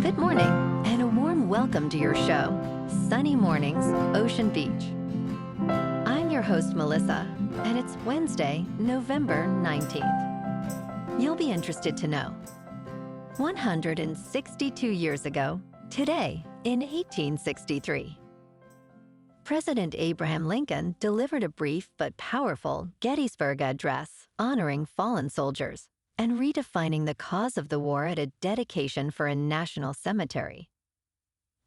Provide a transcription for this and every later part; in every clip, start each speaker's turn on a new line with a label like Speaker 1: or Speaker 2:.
Speaker 1: Good morning, and a warm welcome to your show, Sunny Mornings, Ocean Beach. I'm your host, Melissa, and it's Wednesday, November 19th. You'll be interested to know, 162 years ago, today in 1863, President Abraham Lincoln delivered a brief but powerful Gettysburg Address honoring fallen soldiers and redefining the cause of the war at a dedication for a national cemetery.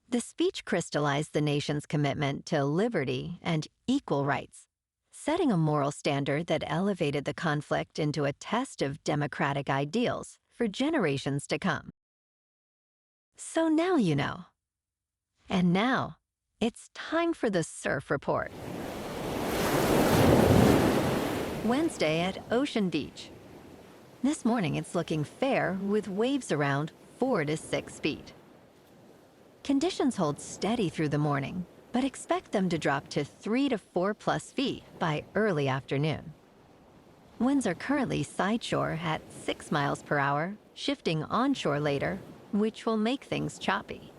Speaker 1: The speech crystallized the nation's commitment to liberty and equal rights, setting a moral standard that elevated the conflict into a test of democratic ideals for generations to come. So now you know. And now, it's time for the Surf Report. Wednesday at Ocean Beach. This morning it's looking fair with waves around 4 to 6 feet. Conditions hold steady through the morning, but expect them to drop to 3 to 4 plus feet by early afternoon. Winds are currently sideshore at 6 miles per hour, shifting onshore later, which will make things choppy.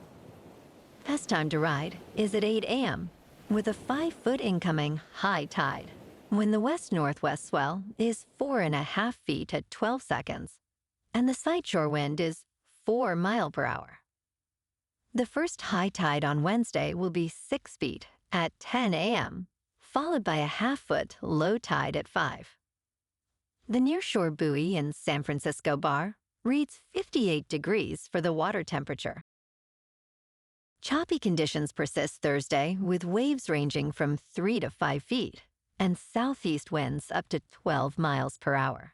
Speaker 1: Best time to ride is at 8 a.m. with a 5-foot incoming high tide, when the west-northwest swell is 4.5 feet at 12 seconds, and the sideshore wind is 4 miles per hour. The first high tide on Wednesday will be 6 feet at 10 a.m., followed by a half-foot low tide at 5. The nearshore buoy in San Francisco Bar reads 58 degrees for the water temperature. Choppy conditions persist Thursday with waves ranging from 3 to 5 feet and southeast winds up to 12 miles per hour.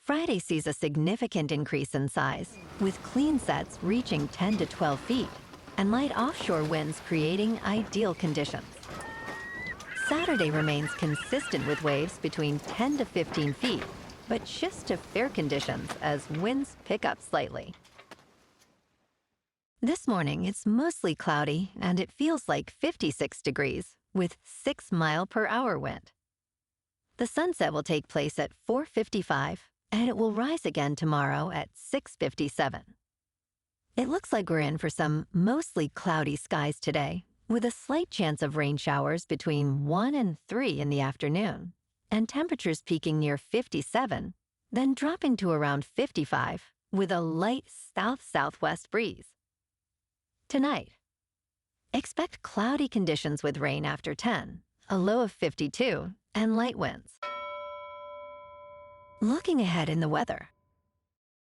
Speaker 1: Friday sees a significant increase in size, with clean sets reaching 10 to 12 feet and light offshore winds creating ideal conditions. Saturday remains consistent with waves between 10 to 15 feet, but shifts to fair conditions as winds pick up slightly. This morning, it's mostly cloudy and it feels like 56 degrees with 6 mile per hour wind. The sunset will take place at 4:55 and it will rise again tomorrow at 6:57. It looks like we're in for some mostly cloudy skies today, with a slight chance of rain showers between 1 and 3 in the afternoon, and temperatures peaking near 57, then dropping to around 55 with a light south-southwest breeze. Tonight, expect cloudy conditions with rain after 10, a low of 52, and light winds. Looking ahead in the weather.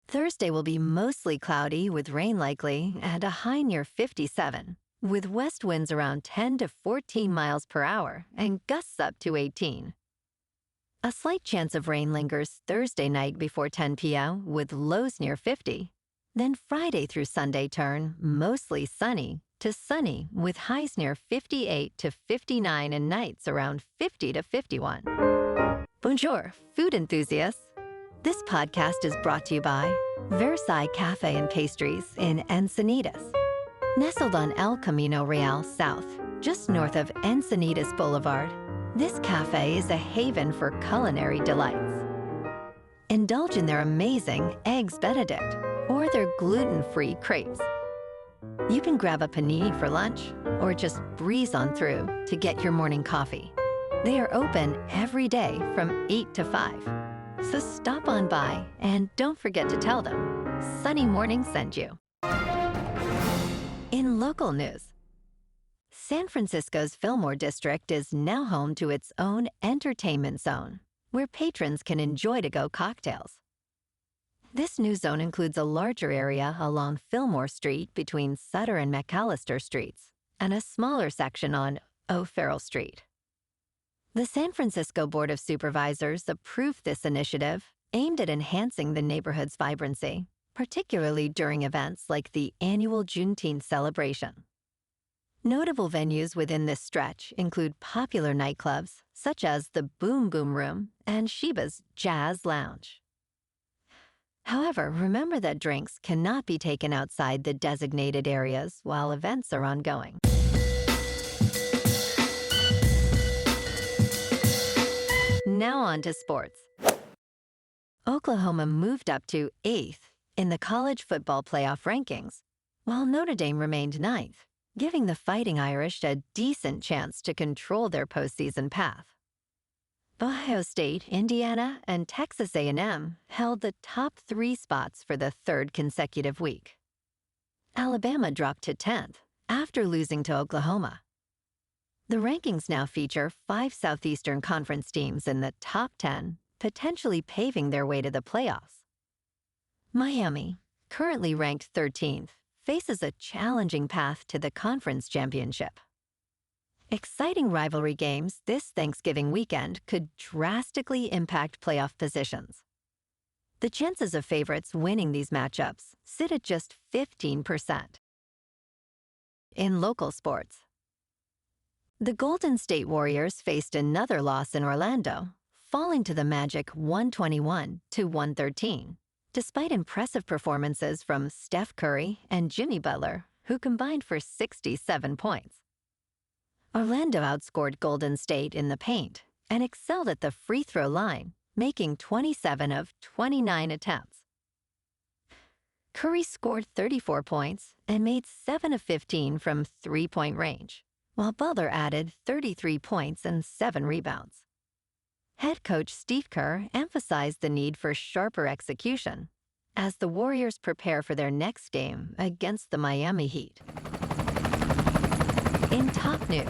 Speaker 1: Thursday will be mostly cloudy with rain likely and a high near 57, with west winds around 10 to 14 miles per hour and gusts up to 18. A slight chance of rain lingers Thursday night before 10 p.m. with lows near 50. Then Friday through Sunday turn mostly sunny to sunny with highs near 58 to 59 and nights around 50 to 51. Bonjour, food enthusiasts. This podcast is brought to you by Versailles Cafe and Pastries in Encinitas. Nestled on El Camino Real South, just north of Encinitas Boulevard, this cafe is a haven for culinary delights. Indulge in their amazing Eggs Benedict or their gluten-free crepes. You can grab a panini for lunch or just breeze on through to get your morning coffee. They are open every day from 8 to 5. So stop on by and don't forget to tell them Sunny Morning sent you. In local news, San Francisco's Fillmore district is now home to its own entertainment zone, where patrons can enjoy to-go cocktails. This new zone includes a larger area along Fillmore Street between Sutter and McAllister Streets, and a smaller section on O'Farrell Street. The San Francisco Board of Supervisors approved this initiative aimed at enhancing the neighborhood's vibrancy, particularly during events like the annual Juneteenth celebration. Notable venues within this stretch include popular nightclubs such as the Boom Boom Room and Sheba's Jazz Lounge. However, remember that drinks cannot be taken outside the designated areas while events are ongoing. Now on to sports. Oklahoma moved up to 8th in the college football playoff rankings, while Notre Dame remained ninth, giving the Fighting Irish a decent chance to control their postseason path. Ohio State, Indiana, and Texas A&M held the top 3 spots for the 3rd consecutive week. Alabama dropped to 10th after losing to Oklahoma. The rankings now feature 5 Southeastern Conference teams in the top 10, potentially paving their way to the playoffs. Miami, currently ranked 13th, faces a challenging path to the conference championship. Exciting rivalry games this Thanksgiving weekend could drastically impact playoff positions. The chances of favorites winning these matchups sit at just 15%. In local sports, the Golden State Warriors faced another loss in Orlando, falling to the Magic 121-113, despite impressive performances from Steph Curry and Jimmy Butler, who combined for 67 points. Orlando outscored Golden State in the paint and excelled at the free throw line, making 27 of 29 attempts. Curry scored 34 points and made 7 of 15 from three-point range, while Butler added 33 points and 7 rebounds. Head coach Steve Kerr emphasized the need for sharper execution as the Warriors prepare for their next game against the Miami Heat. In top news,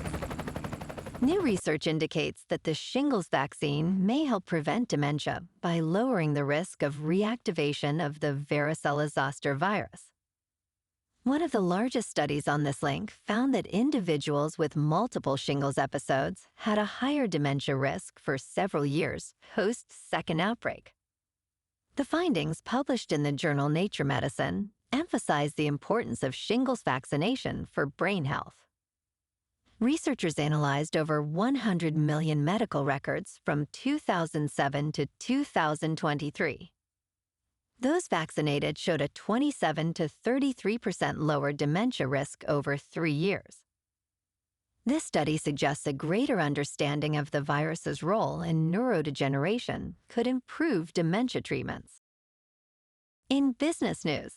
Speaker 1: new research indicates that the shingles vaccine may help prevent dementia by lowering the risk of reactivation of the varicella-zoster virus. One of the largest studies on this link found that individuals with multiple shingles episodes had a higher dementia risk for several years post-second outbreak. The findings, published in the journal Nature Medicine, emphasize the importance of shingles vaccination for brain health. Researchers analyzed over 100 million medical records from 2007 to 2023. Those vaccinated showed a 27 to 33% lower dementia risk over 3 years. This study suggests a greater understanding of the virus's role in neurodegeneration could improve dementia treatments. In business news,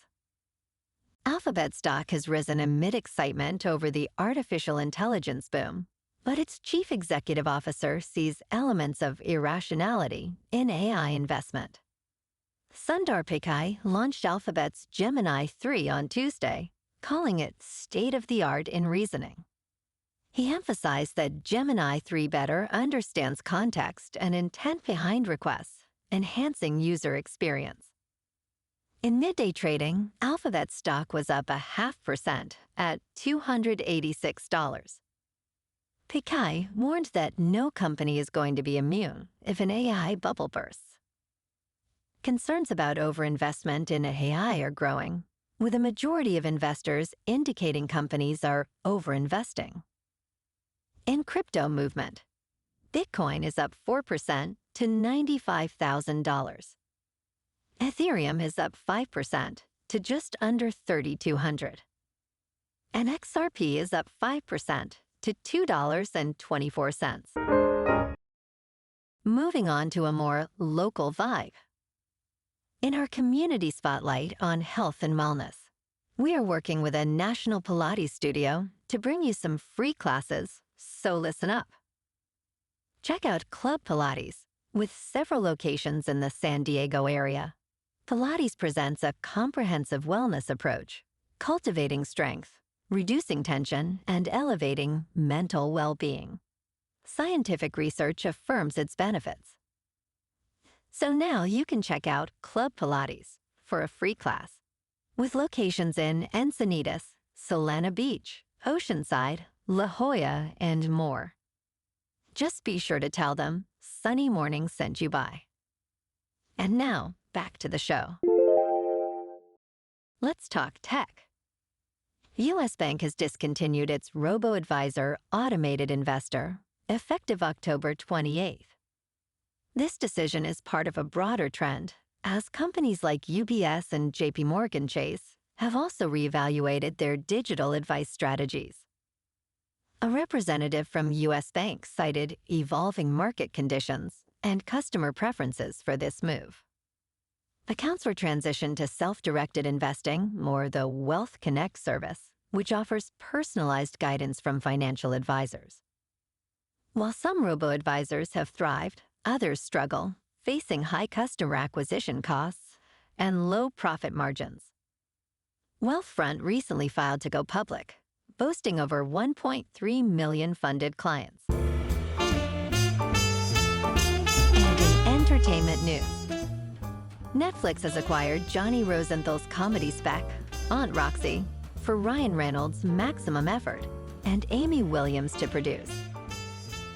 Speaker 1: Alphabet stock has risen amid excitement over the artificial intelligence boom, but its chief executive officer sees elements of irrationality in AI investment. Sundar Pichai launched Alphabet's Gemini 3 on Tuesday, calling it state-of-the-art in reasoning. He emphasized that Gemini 3 better understands context and intent behind requests, enhancing user experience. In midday trading, Alphabet stock was up 0.5% at $286. Pichai warned that no company is going to be immune if an AI bubble bursts. Concerns about overinvestment in AI are growing, with a majority of investors indicating companies are overinvesting. In crypto movement, Bitcoin is up 4% to $95,000. Ethereum is up 5% to just under $3,200. And XRP is up 5% to $2.24. Moving on to a more local vibe. In our community spotlight on health and wellness, we are working with a national Pilates studio to bring you some free classes, so listen up. Check out Club Pilates, with several locations in the San Diego area. Pilates presents a comprehensive wellness approach, cultivating strength, reducing tension, and elevating mental well-being. Scientific research affirms its benefits. So now you can check out Club Pilates for a free class, with locations in Encinitas, Solana Beach, Oceanside, La Jolla, and more. Just be sure to tell them Sunny Morning sent you by. And now, back to the show. Let's talk tech. U.S. Bank has discontinued its robo-advisor automated investor, effective October 28th. This decision is part of a broader trend, as companies like UBS and JP Morgan Chase have also reevaluated their digital advice strategies. A representative from U.S. Bank cited evolving market conditions and customer preferences for this move. Accounts were transitioned to self-directed investing, or the Wealth Connect service, which offers personalized guidance from financial advisors. While some robo-advisors have thrived, others struggle, facing high customer acquisition costs and low profit margins. Wealthfront recently filed to go public, boasting over 1.3 million funded clients. And in entertainment news, Netflix has acquired Johnny Rosenthal's comedy spec, Aunt Roxy, for Ryan Reynolds' maximum effort and Amy Williams to produce.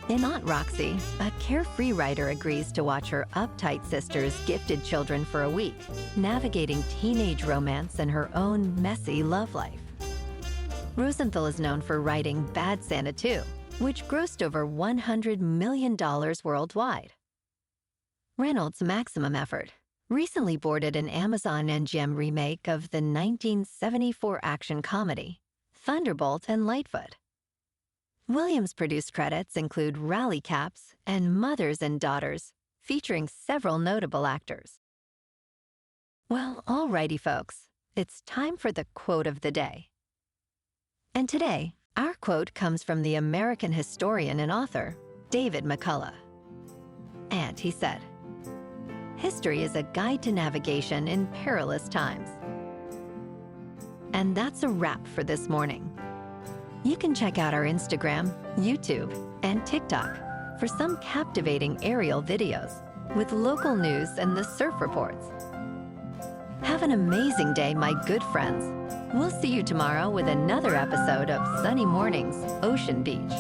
Speaker 1: In Aunt Roxy, a carefree writer agrees to watch her uptight sister's gifted children for a week, navigating teenage romance and her own messy love life. Rosenthal is known for writing Bad Santa 2, which grossed over $100 million worldwide. Reynolds' maximum effort recently boarded an Amazon MGM remake of the 1974 action comedy, Thunderbolt and Lightfoot. Williams' produced credits include Rally Caps and Mothers and Daughters, featuring several notable actors. Well, alrighty folks, it's time for the quote of the day. And today, our quote comes from the American historian and author, David McCullough. And he said, "History is a guide to navigation in perilous times." And that's a wrap for this morning. You can check out our Instagram, YouTube, and TikTok for some captivating aerial videos with local news and the surf reports. Have an amazing day, my good friends. We'll see you tomorrow with another episode of Sunny Mornings, Ocean Beach.